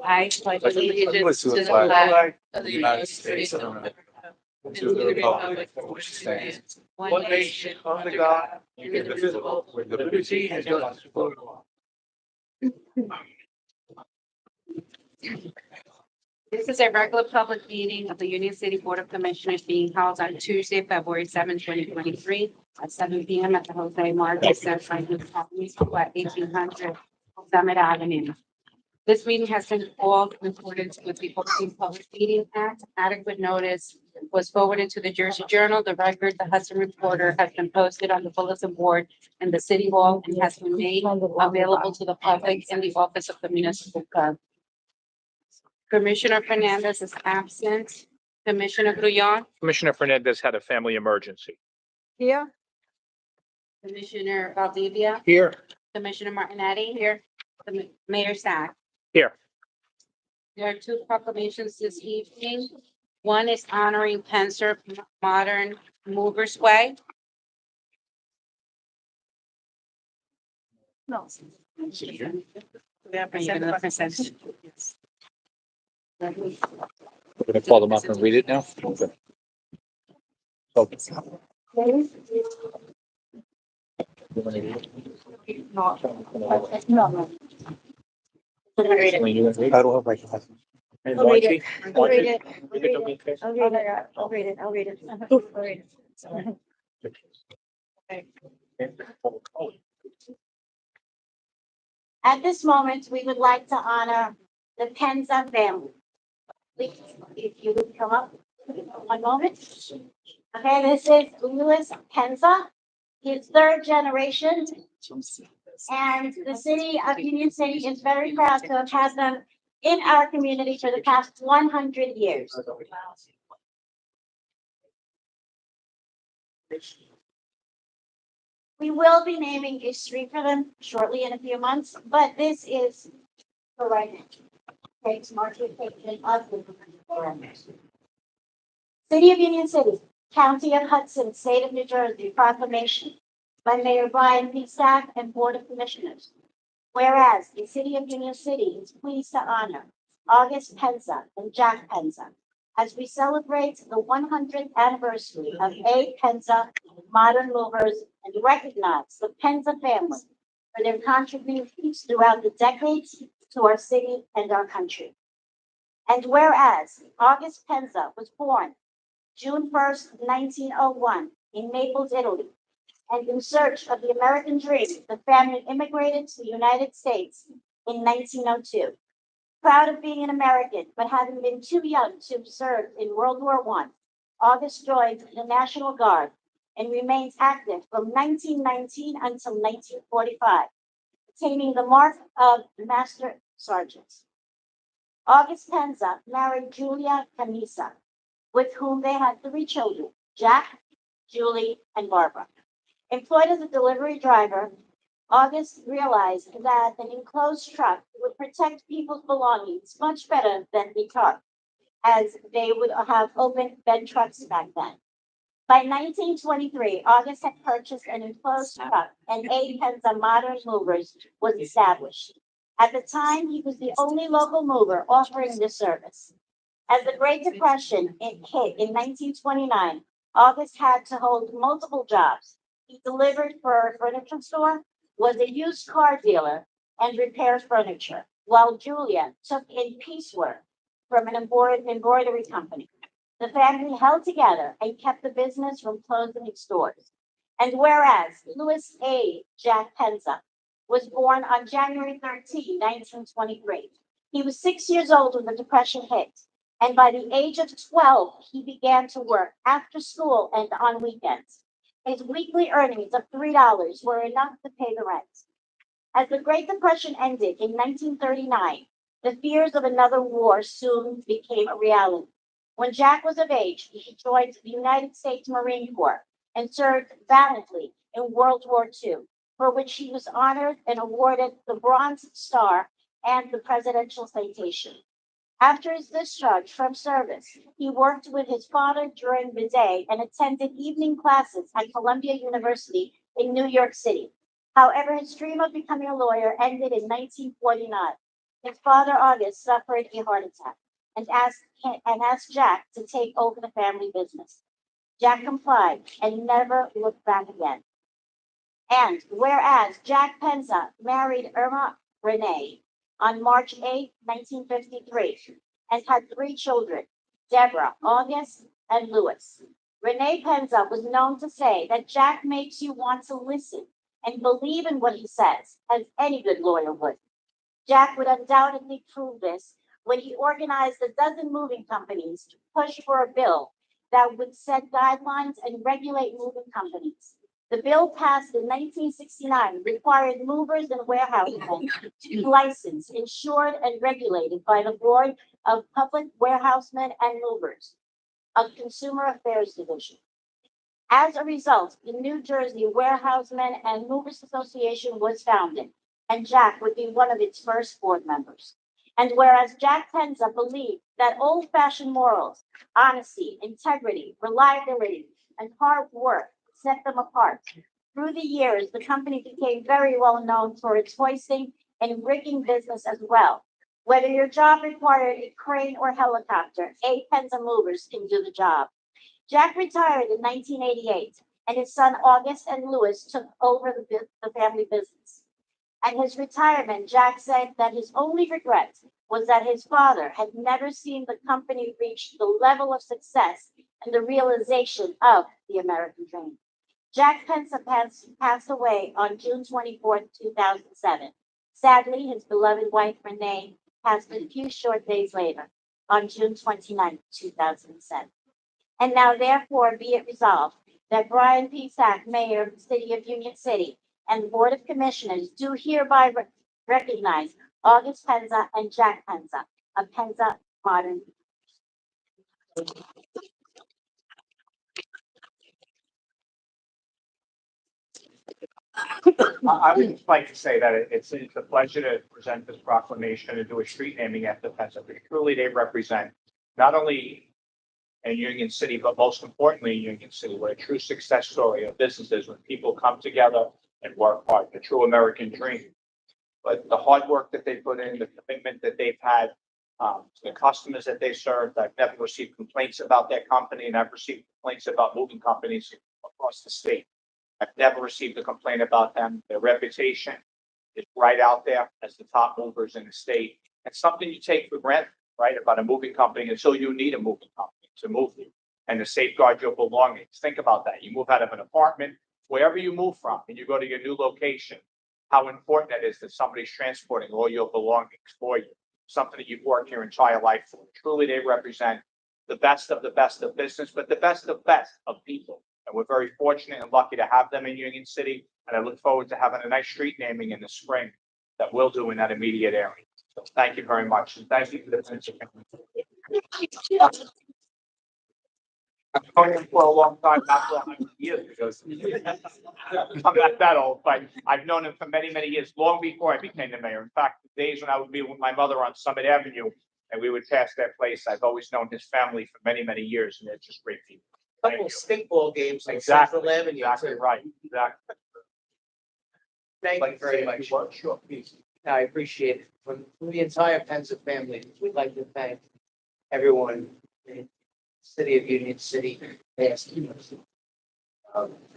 I pledge allegiance to the flag of the United States of America, and to the republic for which it stands, one nation under God, indivisible, with liberty and justice for all. This is a regular public meeting of the Union City Board of Commissioners being held on Tuesday, February 7, 2023, at 7 p.m. at the Jose Marcos Franklin Properties at 1800 Summit Avenue. This meeting has been called in accordance with the Open Public Meeting Act. Adequate notice was forwarded to the Jersey Journal, the Record, the Hudson Reporter, has been posted on the bulletin board in the City Hall, and has been made available to the public in the office of the municipal clerk. Commissioner Fernandez is absent. Commissioner Grullon, Commissioner Fernandez had a family emergency. here. Commissioner Valdivia, Here. Commissioner Martinetti, here. Mayor Sack. Here. There are two proclamations this evening. One is honoring Penzer Modern Movers Way. No. Are you gonna present? We're gonna call them up and read it now. Okay. No. I don't have my glasses. And I'll read Marcy? it. I'll read it. Read it, okay, please. I'll read it. I'll read it. I'll read it. I'll read it. At this moment, we would like to honor the Penza family. Please, if you would come up, one moment. Okay, this is Louis Penza, his third generation. And the city of Union City is very proud to have had them in our community for the past 100 years. We will be naming a street for them shortly in a few months, but this is for right now. Takes market of the City of Union City, County of Hudson, State of New Jersey, proclamation by Mayor Brian P. Sack and Board of Commissioners. Whereas the City of Union City is pleased to honor August Penza and Jack Penza as we celebrate the 100th anniversary of A. Penza Modern Movers and recognize the Penza family for their contributions throughout the decades to our city and our country. And whereas August Penza was born June 1st, 1901 in Naples, Italy, and in search of the American dream, the family immigrated to the United States in 1902. Proud of being an American, but having been too young to serve in World War I, August joined the National Guard and remains active from 1919 until 1945, attaining the mark of Master Sergeant. August Penza married Julia Camisa, with whom they had 3 children, Jack, Julie, and Barbara. Employed as a delivery driver, August realized that an enclosed truck would protect people's belongings much better than the car, as they would have open bed trucks back then. By 1923, August had purchased an enclosed truck and A. Penza Modern Movers was established. At the time, he was the only local mover offering this service. As the Great Depression hit in 1929, August had to hold multiple jobs. He delivered for a furniture store, was a used car dealer, and repaired furniture, while Julia took in piecework from an embroidery company. The family held together and kept the business from closing its doors. And whereas Louis A. Jack Penza was born on January 13, 1923, he was 6 years old when the Depression hit. And by the age of 12, he began to work after school and on weekends. His weekly earnings of $3 were enough to pay the rent. As the Great Depression ended in 1939, the fears of another war soon became a reality. When Jack was of age, he joined the United States Marine Corps and served valiantly in World War II, for which he was honored and awarded the Bronze Star and the Presidential Citation. After his discharge from service, he worked with his father during the day and attended evening classes at Columbia University in New York City. However, his dream of becoming a lawyer ended in 1949. His father, August, suffered a heart attack and asked Jack to take over the family business. Jack complied and never looked back again. And whereas Jack Penza married Irma Renee on March 8, 1953, and had three children, Deborah, August, and Louis. Renee Penza was known to say that Jack makes you want to listen and believe in what he says, as any good lawyer would. Jack would undoubtedly prove this when he organized a dozen moving companies to push for a bill that would set guidelines and regulate moving companies. The bill passed in 1969 required movers and warehousemen to be licensed, insured, and regulated by the Board of Public Warehousemen and Movers of Consumer Affairs Division. As a result, the New Jersey Warehousemen and Movers Association was founded, and Jack would be one of its first board members. And whereas Jack Penza believed that old-fashioned morals, honesty, integrity, reliability, and hard work set them apart, through the years, the company became very well known for its hoisting and rigging business as well. Whether your job required a crane or helicopter, A. Penza Movers can do the job. Jack retired in 1988, and his son August and Louis took over the family business. At his retirement, Jack said that his only regret was that his father had never seen the company reach the level of success and the realization of the American dream. Jack Penza passed away on June 24th, 2007. Sadly, his beloved wife Renee passed a few short days later on June 29th, 2007. And now therefore be it resolved that Brian P. Sack, Mayor of the City of Union City, and the Board of Commissioners do hereby recognize August Penza and Jack Penza of Penza Modern. I would just like to say that it's a pleasure to present this proclamation and do a street naming after Penza. Truly, they represent not only in Union City, but most importantly, in Union City, what a true success story of businesses when people come together and work hard, the true American dream. But the hard work that they put in, the commitment that they've had, the customers that they served, I've never received complaints about their company, and I've received complaints about moving companies across the state. I've never received a complaint about them. Their reputation is right out there as the top movers in the state. It's something you take for granted, right, about a moving company until you need a moving company to move you and to safeguard your belongings. Think about that. You move out of an apartment, wherever you move from, and you go to your new location, how important that is that somebody's transporting all your belongings for you, something that you've worked your entire life for. Truly, they represent the best of business, but the best of people. And we're very fortunate and lucky to have them in Union City. And I look forward to having a nice street naming in the spring that we'll do in that immediate area. So thank you very much. And thank you for the participation. I've known him for a long time, not for 100 years, because I'm not that old, but I've known him for many, many years, long before I became the mayor. In fact, the days when I would be with my mother on Summit Avenue and we would pass that place, I've always known his family for many, many years, and they're just great people. Thank Couple you. stickball games on Exactly, Central Avenue. exactly too. right, exactly. Thank you very much. Sure, please. I appreciate it. From the entire Penza family, we'd like to thank everyone in the City of Union City. Past.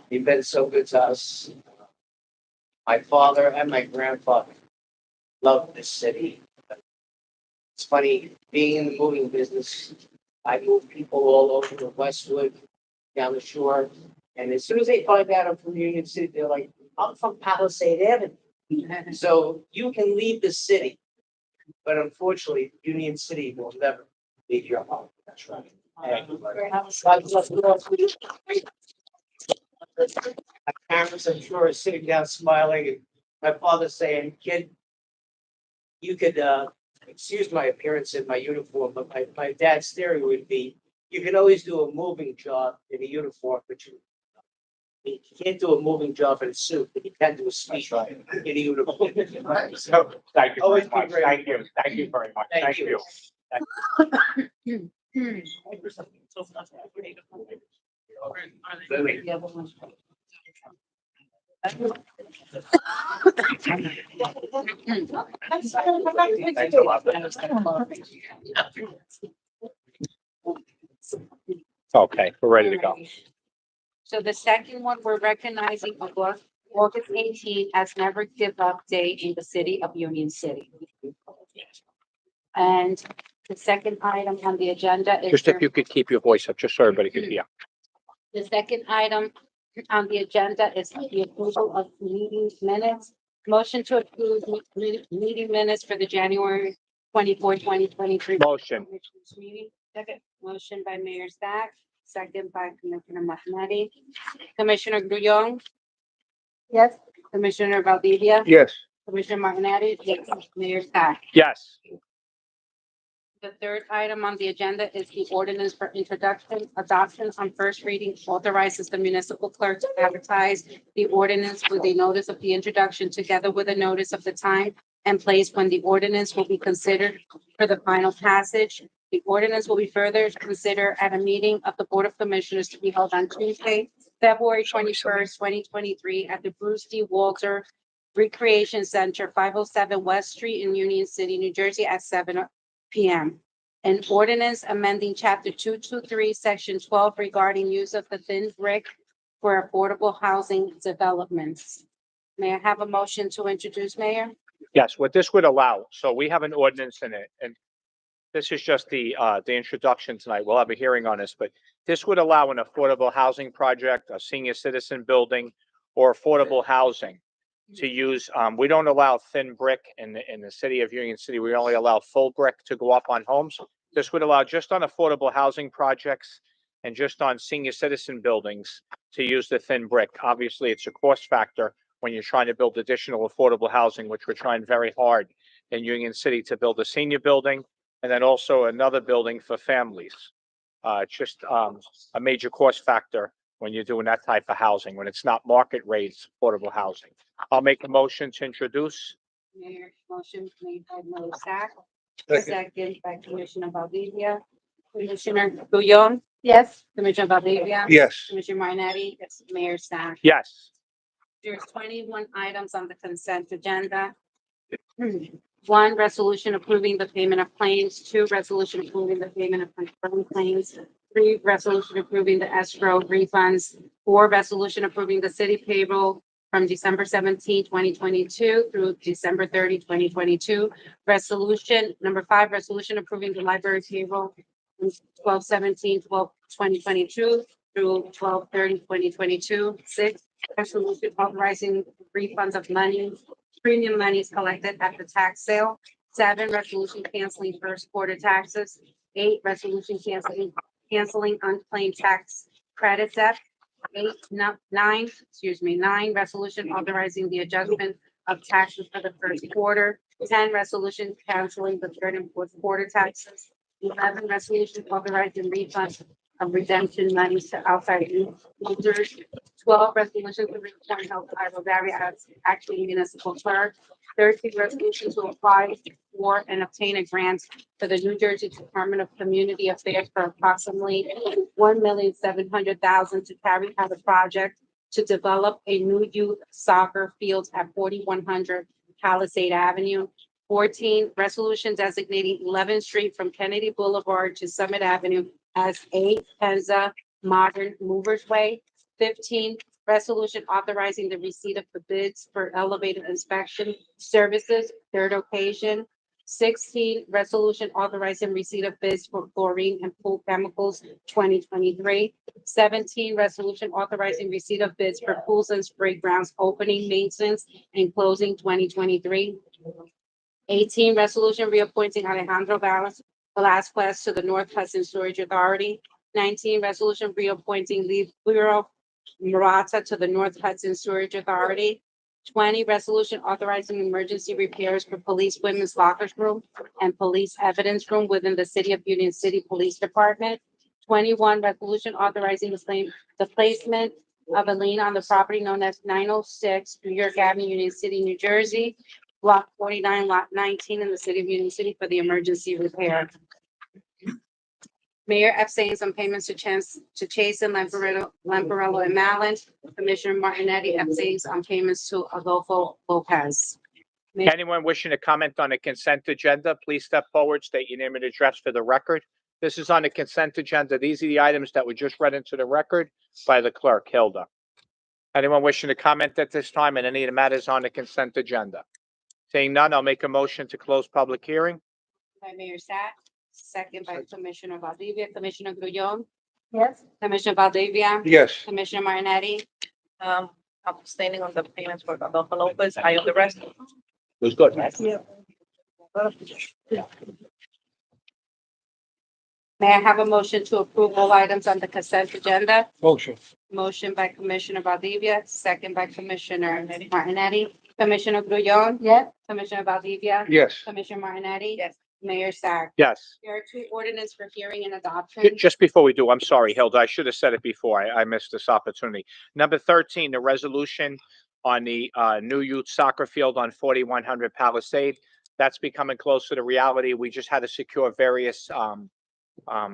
You've been so good to us. My father and my grandfather loved this city. It's funny, being in the moving business, I move people all over to Westwood, down the shore. And as soon as they find out I'm from Union City, they're like, I'm from Palisade Avenue. So you can leave the city, but unfortunately, Union City will never leave your home. That's right. And God bless you all. My parents, I'm sure, are sitting down smiling, and my father's saying, kid, you could excuse my appearance in my uniform, but my dad's theory would be, you can always do a moving job in a uniform, but you can't do a moving job in a suit, but you can do a speech in a uniform. So, thank you Always very be much. great. Thank you. Thank you very much. Thank Thank you. you. Lily. Thanks a lot. Okay, we're ready to go. So the second one, we're recognizing August 18th as Never Give Up Day in the city of Union City. And the second item on the agenda is. Just if you could keep your voice up, just so everybody could hear. The second item on the agenda is the approval of meeting minutes. Motion to approve meeting minutes for the January 24, 2023. Motion. Commissioners meeting. Second. Motion by Mayor Stack, second by Commissioner Martinetti. Commissioner Grullon, Yes. Commissioner Valdivia, Yes. Commissioner Martinetti, yes, Mayor Stack. Yes. The third item on the agenda is the ordinance for introduction, adoption on first reading authorizes the municipal clerk to advertise the ordinance with a notice of the introduction together with a notice of the time and place when the ordinance will be considered for the final passage. The ordinance will be further considered at a meeting of the Board of Commissioners to be held on Tuesday, February 21st, 2023 at the Bruce D. Walter Recreation Center, 507 West Street in Union City, New Jersey at 7 p.m. An ordinance amending chapter 223, section 12 regarding use of the thin brick for affordable housing developments. May I have a motion to introduce, Mayor? Yes, what this would allow, so we have an ordinance in it, and this is just the introduction tonight. We'll have a hearing on this, but this would allow an affordable housing project, a senior citizen building, or affordable housing to use. We don't allow thin brick in the city of Union City. We only allow full brick to go up on homes. This would allow just on affordable housing projects and just on senior citizen buildings to use the thin brick. Obviously, it's a cost factor when you're trying to build additional affordable housing, which we're trying very hard in Union City to build a senior building and then also another building for families. It's just a major cost factor when you're doing that type of housing, when it's not market rates affordable housing. I'll make a motion to introduce. Mayor, motion made by Mayor Stack, second by Commissioner Valdivia. Commissioner Grullon, Yes. Commissioner Valdivia. Yes. Commissioner Martinetti, yes, Mayor Stack. Yes. There's 21 items on the consent agenda. 1, resolution approving the payment of claims. 2, resolution approving the payment of confirmed claims. 3, resolution approving the escrow refunds. 4, resolution approving the city payroll from December 17, 2022 through December 30, 2022. Resolution number 5, resolution approving the library payroll from 12/17/2022 through 12/30/2022. 6, resolution authorizing refunds of money, premium monies collected at the tax sale. 7, resolution canceling first quarter taxes. 8, resolution canceling unclaimed tax credit debt. 9, resolution authorizing the adjustment of taxes for the first quarter. 10, resolution canceling the third and fourth quarter taxes. 11, resolution authorizing refunds of redemption monies to outside users. 12, resolution to reappoint Health Ira Barry as acting municipal clerk. 13, resolution to apply for and obtain a grant for the New Jersey Department of Community Affairs for approximately $1,700,000 to carry out a project to develop a new youth soccer field at 4100 Palisade Avenue. 14, resolution designating 11th Street from Kennedy Boulevard to Summit Avenue as a Penza Modern Movers Way. 15, resolution authorizing the receipt of the bids for elevator inspection services, third occasion. 16, resolution authorizing receipt of bids for chlorine and pool chemicals, 2023. 17, resolution authorizing receipt of bids for pools and spray grounds opening, maintenance, and closing, 2023. 18, resolution reappointing Alejandro Velasquez to the North Hudson Storage Authority. 19, resolution reappointing Leo Murata to the North Hudson Storage Authority. 20, resolution authorizing emergency repairs for police women's lockers room and police evidence room within the City of Union City Police Department. 21, resolution authorizing the placement of a lien on the property known as 906 New York Avenue, Union City, New Jersey, Block 49, Lot 19 in the City of Union City for the emergency repair. Mayor abstains on payments to Chasen, Lamparello, and Mallon. Commissioner Martinetti abstains on payments to Adolfo Lopez. Anyone wishing to comment on the consent agenda, please step forward, state your name and address for the record. This is on the consent agenda. These are the items that were just read into the record by the clerk, Hilda. Anyone wishing to comment at this time on any of the matters on the consent agenda? Seeing none, I'll make a motion to close public hearing. By Mayor Sacks, second by Commissioner Valdivia, Commissioner Grullon, Yes. Commissioner Valdivia, Yes. Commissioner Martinetti, I'm abstaining on the payments for Adolfo Lopez. I own the rest. Was good. may I have a motion to approve all items on the consent agenda? Motion. Motion by Commissioner Valdivia, second by Commissioner Martinetti, Commissioner Grullon, Yes. Commissioner Valdivia, Yes. Commissioner Martinetti. Yes. Mayor Sacks. Yes. There are two ordinance for hearing and Ju- adoption. Just before we do, I'm sorry, Hilda, I should have said it before. I missed this opportunity. Number 13, the resolution on the new youth soccer field on 4100 Palisade. That's becoming closer to reality. We just had to secure various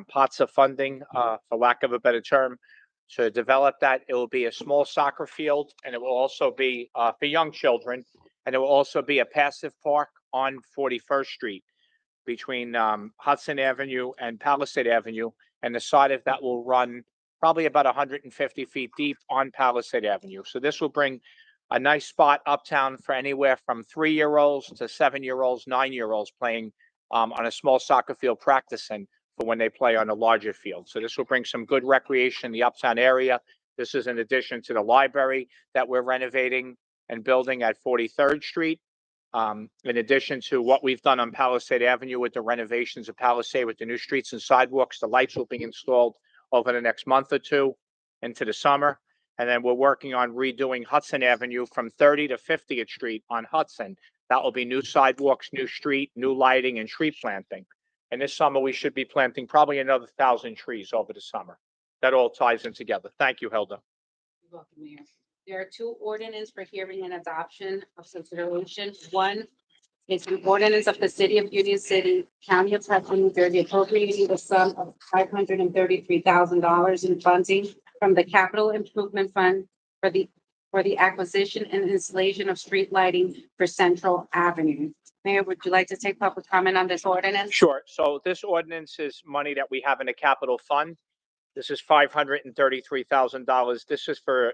pots of funding, for lack of a better term, to develop that. It will be a small soccer field, and it will also be for young children, and it will also be a passive park on 41st Street between Hudson Avenue and Palisade Avenue, and the side of that will run probably about 150 feet deep on Palisade Avenue. So this will bring a nice spot uptown for anywhere from 3-year-olds to 7-year-olds, 9-year-olds playing on a small soccer field practicing for when they play on a larger field. So this will bring some good recreation in the uptown area. This is in addition to the library that we're renovating and building at 43rd Street. In addition to what we've done on Palisade Avenue with the renovations of Palisade with the new streets and sidewalks, the lights will be installed over the next month or two into the summer. And then we're working on redoing Hudson Avenue from 30 to 50th Street on Hudson. That will be new sidewalks, new street, new lighting, and tree planting. And this summer, we should be planting probably another 1,000 trees over the summer. That all ties in together. Thank you, Hilda. You're welcome, Mayor. There are two ordinance for hearing and adoption of consideration. One is an ordinance of the City of Union City, County of Hudson, New Jersey, appropriating the sum of $533,000 in funding from the Capital Improvement Fund for the acquisition and installation of street lighting for Central Avenue. Mayor, would you like to take public comment on this ordinance? Sure. So this ordinance is money that we have in a capital fund. This is $533,000. This is for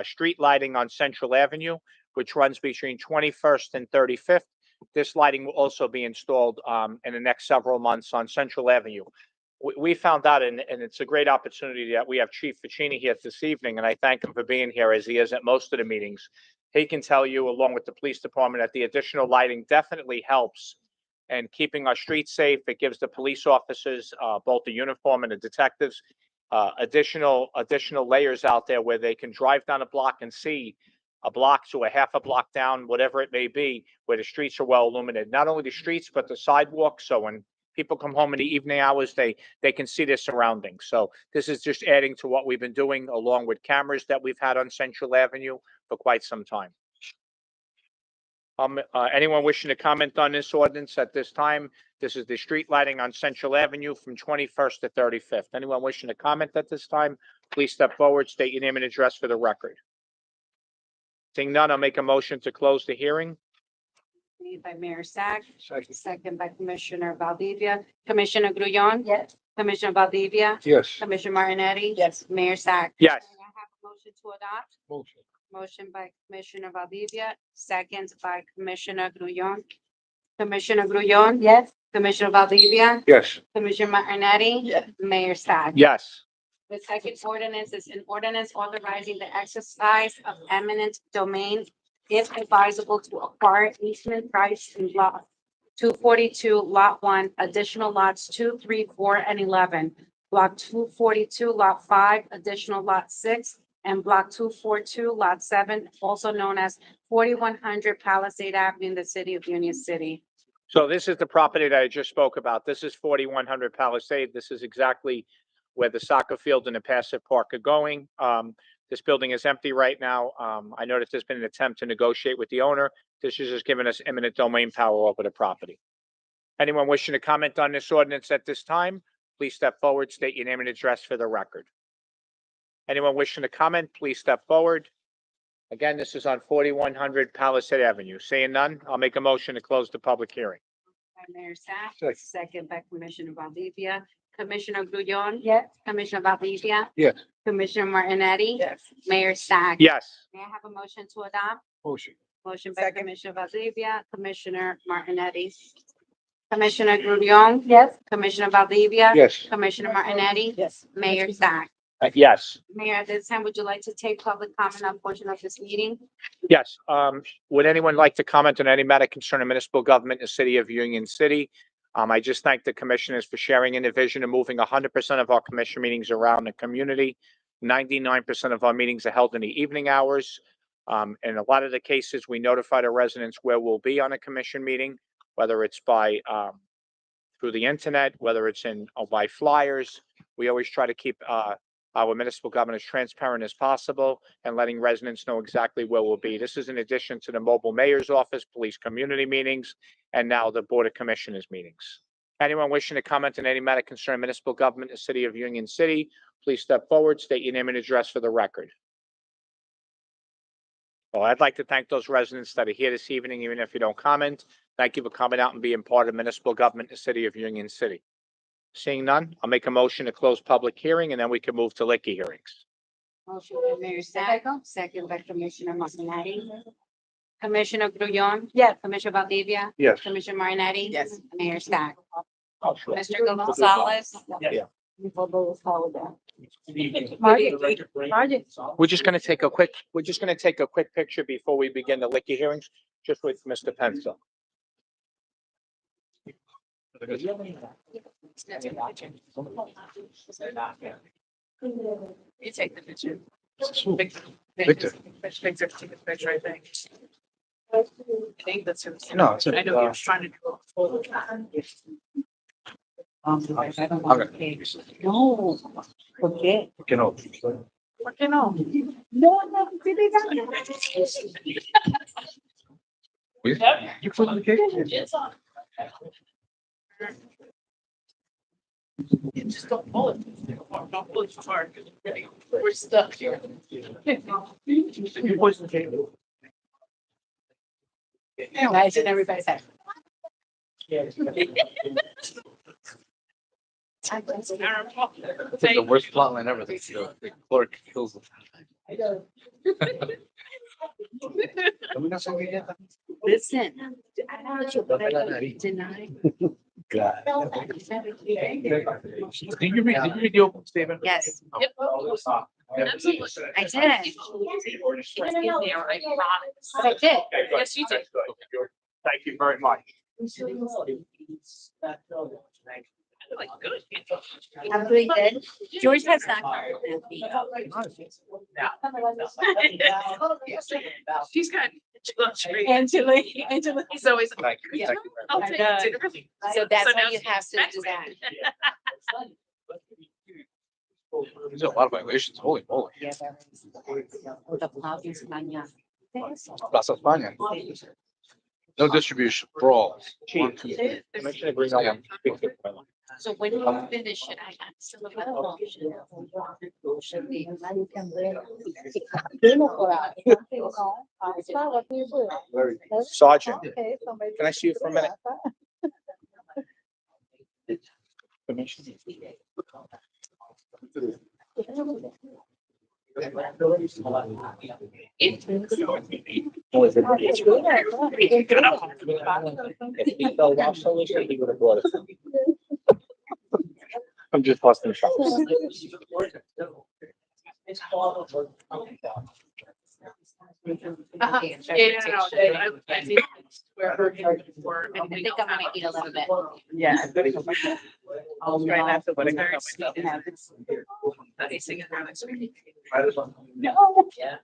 street lighting on Central Avenue, which runs between 21st and 35th. This lighting will also be installed in the next several months on Central Avenue. We found out, and it's a great opportunity that we have Chief Ficini here this evening, and I thank him for being here as he is at most of the meetings. He can tell you, along with the police department, that the additional lighting definitely helps in keeping our streets safe. It gives the police officers, both the uniform and the detectives, additional layers out there where they can drive down a block and see a block to a half a block down, whatever it may be, where the streets are well illuminated. Not only the streets, but the sidewalks. So when people come home in the evening hours, they can see their surroundings. So this is just adding to what we've been doing, along with cameras that we've had on Central Avenue for quite some time. Anyone wishing to comment on this ordinance at this time? This is the street lighting on Central Avenue from 21st to 35th. Anyone wishing to comment at this time, please step forward, state your name and address for the record. Seeing none, I'll make a motion to close the hearing. Made by Mayor Sacks, second by Commissioner Valdivia, Commissioner Grullon. Yes. Commissioner Valdivia, Yes. Commissioner Martinetti. Yes. Mayor Sacks. Yes. May I have a motion to adopt? Motion. Motion by Commissioner Valdivia, second by Commissioner Grullon. Commissioner Grullon. Yes. Commissioner Valdivia, Yes. Commissioner Martinetti. Yes. Mayor Sacks. Yes. The second ordinance is an ordinance authorizing the exercise of eminent domain if advisable to acquire easement rights in block 242, lot 1, additional lots 2, 3, 4, and 11. Block 242, lot 5, additional lot 6, and block 242, lot 7, also known as 4100 Palisade Avenue in the city of Union City. So this is the property that I just spoke about. This is 4100 Palisade. This is exactly where the soccer field and the passive park are going. This building is empty right now. I know that there's been an attempt to negotiate with the owner. This is just giving us eminent domain power over the property. Anyone wishing to comment on this ordinance at this time, please step forward, state your name and address for the record. Anyone wishing to comment, please step forward. Again, this is on 4100 Palisade Avenue. Seeing none, I'll make a motion to close the public hearing. By Mayor Sach, Second. second by Commissioner Valdivia. Commissioner Gruyon. Yes. Commissioner Valdivia. Yes. Commissioner Martinetti. Yes. Mayor Sach. Yes. May I have a motion to adopt? Motion. Motion by Second. Commissioner Valdivia, Commissioner Martinetti. Commissioner Gruyon. Yes. Commissioner Valdivia. Yes. Commissioner Martinetti. Yes. Mayor Sach. Yes. Mayor, at this time, would you like to take public comment on portion of this meeting? Yes. Would anyone like to comment on any matter concerning municipal government in the city of Union City? I just thank the commissioners for sharing in the vision of moving 100% of our commission meetings around the community. 99% of our meetings are held in the evening hours. In a lot of the cases, we notify the residents where we'll be on a commission meeting, whether it's by, through the internet, whether it's by flyers. We always try to keep, our municipal government as transparent as possible and letting residents know exactly where we'll be. This is in addition to the mobile mayor's office, police community meetings, and now the Board of Commissioners meetings. Anyone wishing to comment on any matter concerning municipal government in the city of Union City, please step forward, state your name and address for the record. Well, I'd like to thank those residents that are here this evening, even if you don't comment. Thank you for coming out and being part of municipal government in the city of Union City. Seeing none, I'll make a motion to close public hearing and then we can move to liquor hearings. Motion by Mayor Sach, second by Commissioner Martinetti. Commissioner Gruyon. Yes. Commissioner Valdivia. Yes. Commissioner Martinetti. Yes. Mayor Sach. Mr. Gonzalez. Margie. We're just gonna take a quick picture before we begin the liquor hearings, just with Mr. Pencil. You take the picture. Victor. Victor, take a picture, I think. I think that's it. No, it's I know you're trying to do a photo. No, forget. Que no. ¿Por qué no? No, no, sí, You put the cake? You just don't pull it. Don't pull it too hard. We're stuck here. You poison the cake. Guys, and everybody's happy. It's like the worst plot line ever. The clerk kills them. Are we not saying it yet? Listen, I don't know what I deny. God. Did you read the open statement? Yes, Yep. I did. There, I promise. But I did. Yes, you did. Thank you very much. Like, good. I'm doing good. George has not come. She's got. Angela. He's always. Thank you. Thank you. I'll take it to the. So that's So why now you have to she's do that. There's a lot of violations. Holy moly. The province mañana. Plaza España. No distribution for all. Chief, Commissioner Green. So when you finish it, I got still a little. Sergeant, can I see you for a minute? If he fell off so easily, he would have brought it. I'm just busting shots. Yeah, no, I think we're hurting for. I think I'm gonna eat a little bit. Yeah. I'll try not to, but I Very got sweet myself. and habits. Nice to get there next week. No. Yeah.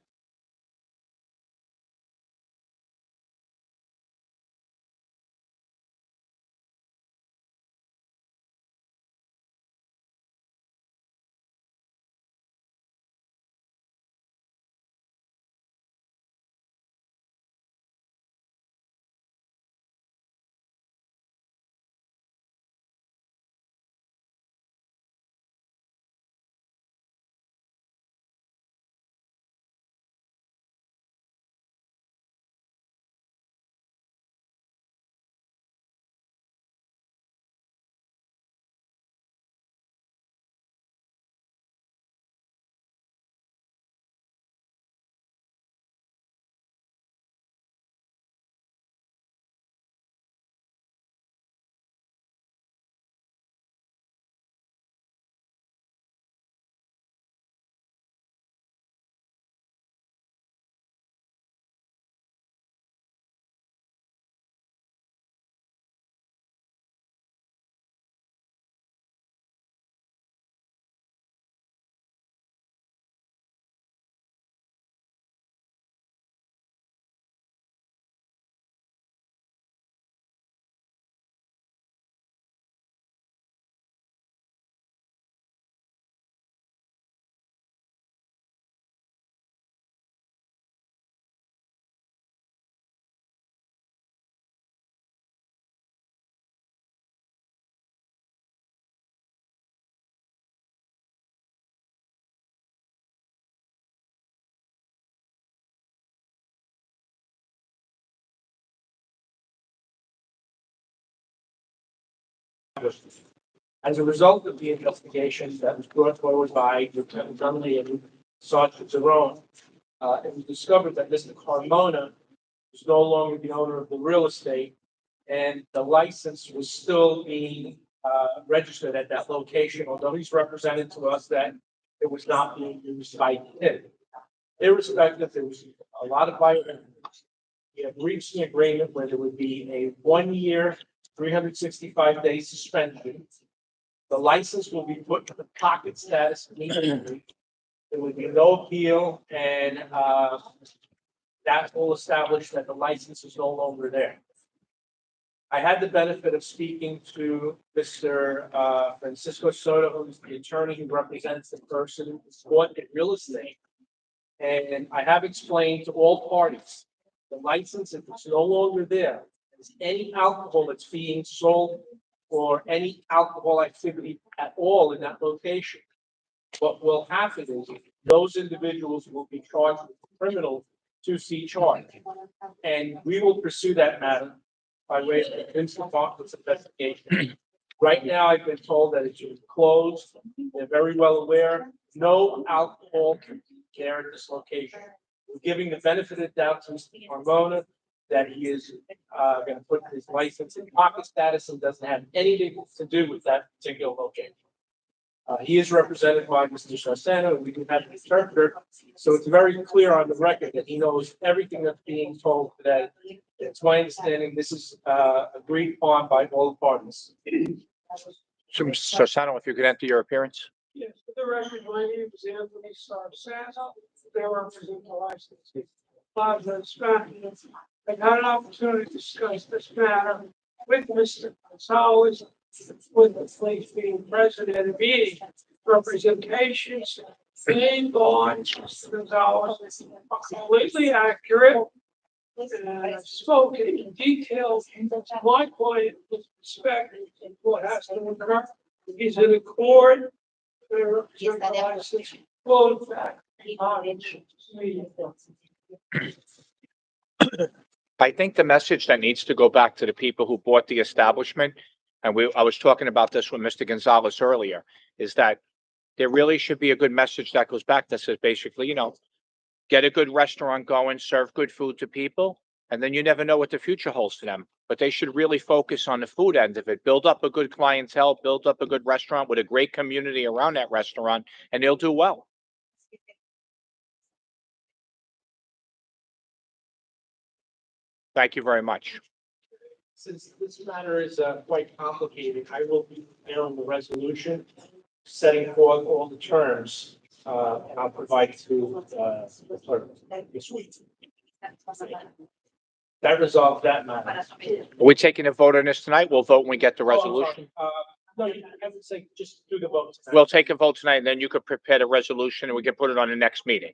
As a result of the investigation that was brought forward by Lieutenant Dunley and Sergeant Zarone, it was discovered that Mr. Carmona was no longer the owner of the real estate, and the license was still being registered at that location, although he's represented to us that it was not being used by him. Irrespective, there was a lot of violations. We have reached an agreement where there would be a 1 year, 365-day suspension. The license will be put in the pocket status immediately. There would be no appeal, and that will establish that the license is no longer there. I had the benefit of speaking to Mr. Francisco Soto, who's the attorney who represents the person who bought the real estate. And I have explained to all parties, the license, if it's no longer there, is any alcohol that's being sold or any alcohol activity at all in that location. What will happen is those individuals will be charged with criminal 2C charge. And we will pursue that matter by way of the police department's investigation. Right now, I've been told that it's closed. They're very well aware. No alcohol can be there at this location. We're giving the benefit of the doubt to Mr. Carmona that he is going to put his license in pocket status and doesn't have anything to do with that particular location. He is represented by Mr. Sarsano, and we do have an interpreter, so it's very clear on the record that he knows everything that's being told today. It's my understanding this is agreed upon by all parties. So, Mr. Sarsano, if you could enter your appearance. Yes, for the record, my name is Anthony Sarsano. They represent the licensee. I got an opportunity to discuss this matter with Mr. Gonzalez, with the police being present at a meeting. Representations made on Mr. Gonzalez are completely accurate. And spoken in detail to my client with respect to what has to occur. He's in a court. I think the message that needs to go back to the people who bought the establishment, and I was talking about this with Mr. Gonzalez earlier, is that there really should be a good message that goes back that says basically, get a good restaurant going, serve good food to people, and then you never know what the future holds for them. But they should really focus on the food end of it, build up a good clientele, build up a good restaurant with a great community around that restaurant, and they'll do well. Thank you very much. Since this matter is quite complicated, I will be preparing the resolution, setting forth all the terms, and I'll provide it to the clerk this week. That resolves that matter. Are we taking a vote on this tonight? We'll vote when we get the resolution. No, you have to say, just do the vote. tonight. We'll take a vote tonight, and then you could prepare the resolution, and we can put it on the next meeting.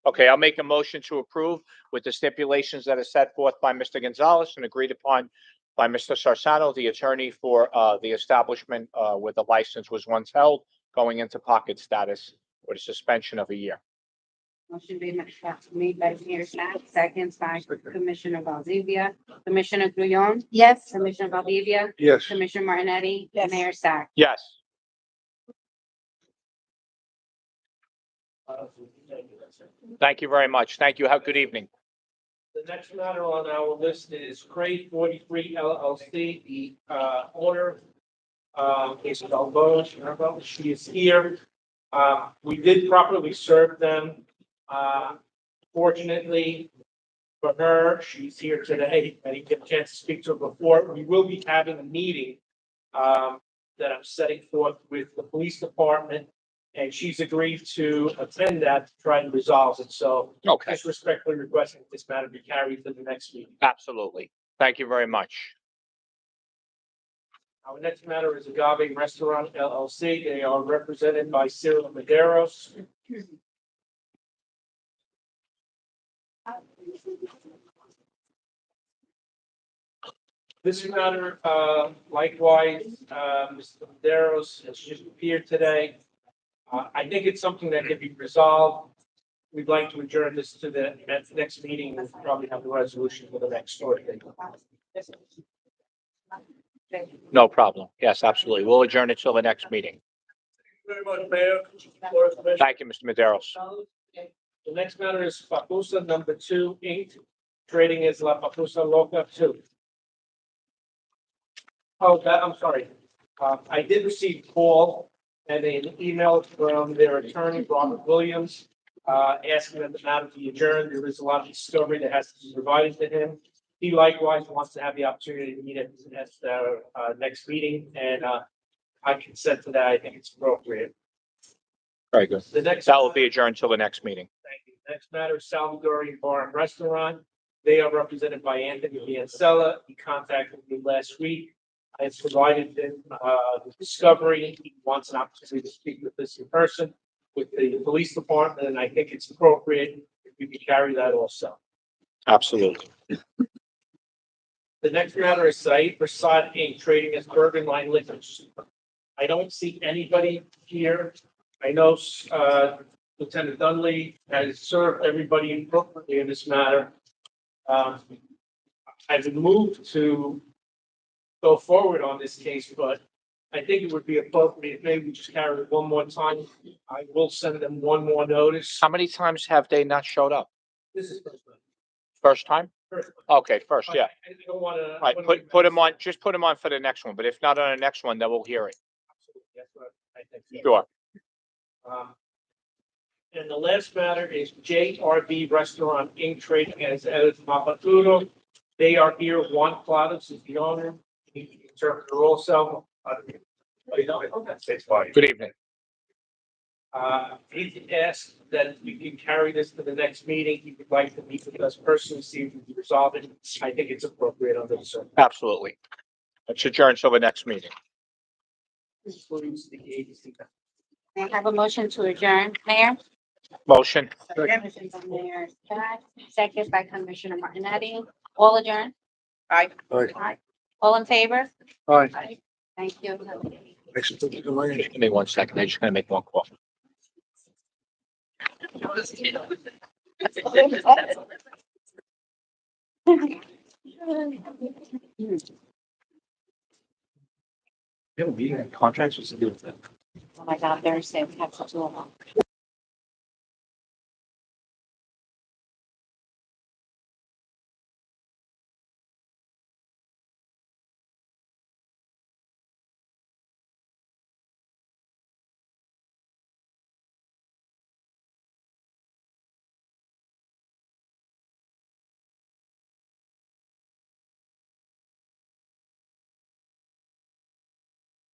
Okay, I'll make a motion to approve with the stipulations that are set forth by Mr. Gonzalez and agreed upon by Mr. Sarsano, the attorney for the establishment where the license was once held, going into pocket status with a suspension of 1 year. Motion made by Mayor Snack, seconds by Commissioner Valdivia. Commissioner Grullon, Yes. Commissioner Valdivia, Yes. Commissioner Martinetti, Yes. Mayor Snack. Yes. Thank you very much. Thank you. Have a good evening. The next matter on our list is Crate 43 LLC, the owner, is Balboa. She is here. We did properly serve them. Fortunately for her, she's here today. I didn't get a chance to speak to her before. We will be having a meeting that I'm setting forth with the police department, and she's agreed to attend that to try and resolve it. So Okay, just respectfully requesting that this matter be carried to the next meeting. absolutely. Thank you very much. Our next matter is Agave Restaurant LLC. They are represented by Cyril Medeiros. This matter, likewise, Mr. Medeiros has just appeared today. I think it's something that can be resolved. We'd like to adjourn this to the next meeting. We'll probably have the resolution for the next story. No problem. Yes, absolutely. We'll adjourn until the next meeting. Very much, Mayor. Board of Commissioners. Thank you, Mr. Maderos. The next matter is Papusa number 2, Inc., trading as La Papusa Loca 2. Oh, I'm sorry. I did receive a call and an email from their attorney, Robert Williams, asking that the matter be adjourned. There is a lot of discovery that has to be provided to him. He likewise wants to have the opportunity to meet at the next meeting, and I consent to that. I think it's appropriate. Very good. The next. That will be adjourned until the next meeting. Thank you. Next matter is Salvadorian Bar and Restaurant. They are represented by Anthony Biancella. He contacted me last week. I have provided him the discovery. He wants an opportunity to speak with this in person with the police department, and I think it's appropriate if we can carry that also. Absolutely. The next matter is Said Prasad Inc., trading as Bergen Line Liquors. I don't see anybody here. I know Lieutenant Dunley has served everybody appropriately in this matter. I've moved to go forward on this case, but I think it would be appropriate, maybe we just carry it one more time. I will send them one more notice. How many times have they not showed up? This is first one. First time? First Okay, first, yeah. I don't want to. All right, put them on, just put them on for the next one, but if not on the next one, then we'll hear it. That's what I think. Sure. And the last matter is JRB Restaurant Inc. trading as El Mapaturo. They are here. Juan Platos is the owner. He's the interpreter also. It's fine. Good evening. He asked that we can carry this to the next meeting. He would like to meet with us personally, see if we can resolve it. I think it's appropriate under the circumstances. Absolutely. Let's adjourn until the next meeting. This includes the agency. May I have a motion to adjourn, Mayor? Motion. Motion by Mayor Scott, second by Commissioner Martinetti. All adjourned? Aye. Aye. All in favor? Aye. Thank you. Give me 1 second. I'm just gonna make one call. We have a meeting on contracts, what's the deal with that? Oh my God, Thursday, we have to do a lot.